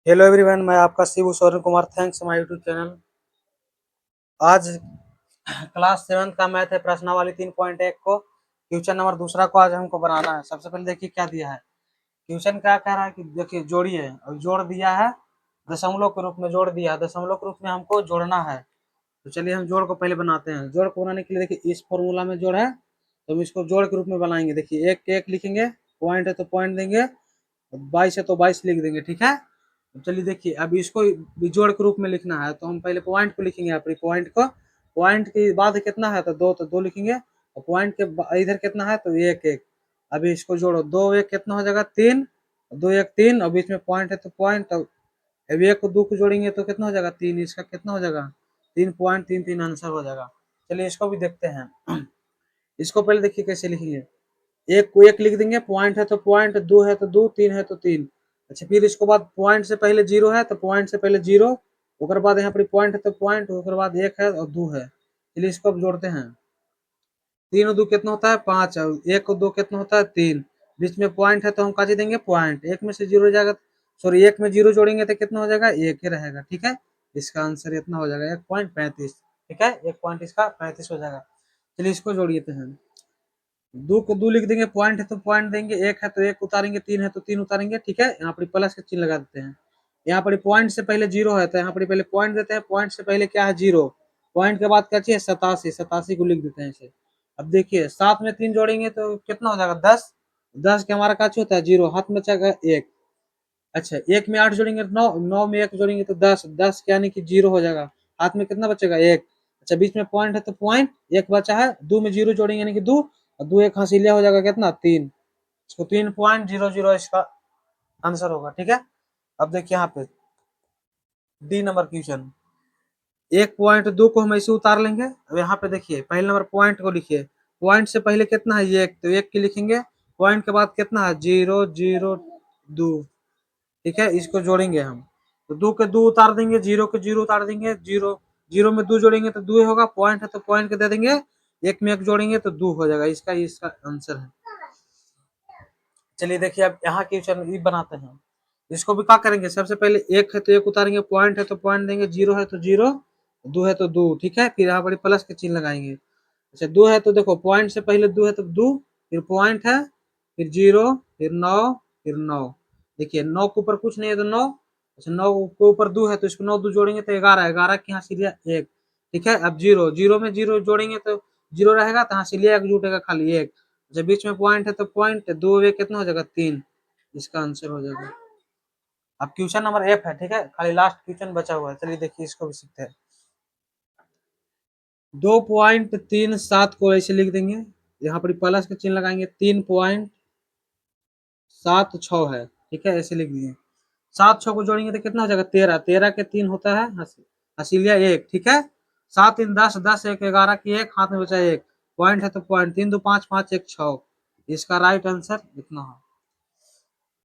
Hello everyone, मैं आपका Shiv Soren Kumar. Thanks my YouTube channel. आज क्लास 7 का मैथ है, प्रश्नावली 3.1 को क्वेश्चन नंबर दूसरा को आज हमको बनाना है। सबसे पहले देखिए क्या दिया है। क्वेश्चन क्या कह रहा है कि देखिए जोड़िए, और जोड़ दिया है दशमलव के रूप में, जोड़ दिया है दशमलव के रूप में, हमको जोड़ना है। तो चलिए हम जोड़ को पहले बनाते हैं। जोड़ को बनाने के लिए देखिए इस फॉर्मूला में जोड़ है, तो हम इसको जोड़ के रूप में बनाएंगे। देखिए एक एक लिखेंगे, पॉइंट है तो पॉइंट देंगे, 22 है तो 22 लिख देंगे, ठीक है। तो चलिए देखिए, अब इसको जोड़ के रूप में लिखना है, तो हम पहले पॉइंट को लिखेंगे। अपनी पॉइंट को, पॉइंट के बाद कितना है तो दो लिखेंगे, और पॉइंट के इधर कितना है तो एक एक। अभी इसको जोड़ो, दो एक कितना हो जाएगा तीन, दो एक तीन, और बीच में पॉइंट है तो पॉइंट। अब एक को दो को जोड़ेंगे तो कितना हो जाएगा तीन, इसका कितना हो जाएगा 3.33 आंसर हो जाएगा। चलिए इसको भी देखते हैं। इसको पहले देखिए कैसे लिखेंगे। एक को एक लिख देंगे, पॉइंट है तो पॉइंट, दो है तो दो, तीन है तो तीन। अच्छा, फिर इसके बाद पॉइंट से पहले जीरो है तो पॉइंट से पहले जीरो, उसके बाद यहाँ पर पॉइंट है तो पॉइंट, उसके बाद एक है और दो है। चलिए इसको अब जोड़ते हैं। तीन और दो कितना होता है पांच, और एक और दो कितना होता है तीन। बीच में पॉइंट है तो हम काजी देंगे पॉइंट, एक में से जीरो हो जाएगा, सॉरी एक में जीरो जोड़ेंगे तो कितना हो जाएगा एक ही रहेगा, ठीक है। इसका आंसर इतना हो जाएगा 1.35, ठीक है। एक पॉइंट इसका 35 हो जाएगा। चलिए इसको जोड़िए हैं। दो को दो लिख देंगे, पॉइंट है तो पॉइंट देंगे, एक है तो एक उतारेंगे, तीन है तो तीन उतारेंगे, ठीक है। यहाँ पर प्लस का चिन्ह लगा देते हैं। यहाँ पर पॉइंट से पहले जीरो है तो यहाँ पर पहले पॉइंट देते हैं, पॉइंट से पहले क्या है जीरो, पॉइंट के बाद क्या चाहिए 87, 87 को लिख देते हैं इसे। अब देखिए सात में तीन जोड़ेंगे तो कितना हो जाएगा 10, 10 के हमारा क्या होता है जीरो, हाथ में बचेगा एक। अच्छा, एक में आठ जोड़ेंगे तो नौ, नौ में एक जोड़ेंगे तो 10, 10 यानी कि जीरो हो जाएगा, हाथ में कितना बचेगा एक। अच्छा, बीच में पॉइंट है तो पॉइंट, एक बचा है, दो में जीरो जोड़ेंगे यानी कि दो, और दो एक हासिलिया हो जाएगा कितना तीन। इसको 3.00 इसका आंसर होगा, ठीक है। अब देखिए यहाँ पे डी नंबर क्वेश्चन, एक पॉइंट दो को हम ऐसे उतार लेंगे। अब यहाँ पे देखिए पहले नंबर पॉइंट को लिखिए, पॉइंट से पहले कितना है एक, तो एक की लिखेंगे, पॉइंट के बाद कितना है जीरो जीरो दो, ठीक है। इसको जोड़ेंगे हम, तो दो के दो उतार देंगे, जीरो के जीरो उतार देंगे, जीरो जीरो में दो जोड़ेंगे तो दो होगा, पॉइंट है तो पॉइंट के दे देंगे, एक में एक जोड़ेंगे तो दो हो जाएगा, इसका इसका आंसर है। चलिए देखिए अब यहाँ क्वेश्चन ये बनाते हैं। इसको भी क्या करेंगे, सबसे पहले एक है तो एक उतारेंगे, पॉइंट है तो पॉइंट देंगे, जीरो है तो जीरो, दो है तो दो, ठीक है। फिर यहाँ पर प्लस के चिन्ह लगाएंगे। अच्छा, दो है तो देखो पॉइंट से पहले दो है तो दो, फिर पॉइंट है, फिर जीरो, फिर नौ, फिर नौ। देखिए नौ के ऊपर कुछ नहीं है तो नौ। अच्छा, नौ के ऊपर दो है तो इसको नौ दो जोड़ेंगे तो 11, 11 की यहाँ सीलिया एक, ठीक है। अब जीरो, जीरो में जीरो जोड़ेंगे तो जीरो रहेगा, तो यहाँ सीलिया एक जुटेगा खाली एक। जब बीच में पॉइंट है तो पॉइंट, दो एक कितना हो जाएगा तीन, इसका आंसर हो जाएगा। अब क्वेश्चन नंबर एफ है, ठीक है, खाली लास्ट क्वेश्चन बचा हुआ है। चलिए देखिए इसको भी सीखते हैं। 2.37 को ऐसे लिख देंगे, यहाँ पर प्लस का चिन्ह लगाएंगे, 3.76 है, ठीक है, ऐसे लिख दिए। सात छह को जोड़ेंगे तो कितना हो जाएगा 13, 13 के तीन होता है हसीलिया एक, ठीक है। सात तीन 10, 10 एक 11 की एक, हाथ में बचा एक, पॉइंट है तो पॉइंट, तीन दो पाँच, पाँच एक छः। इसका राइट आंसर इतना है।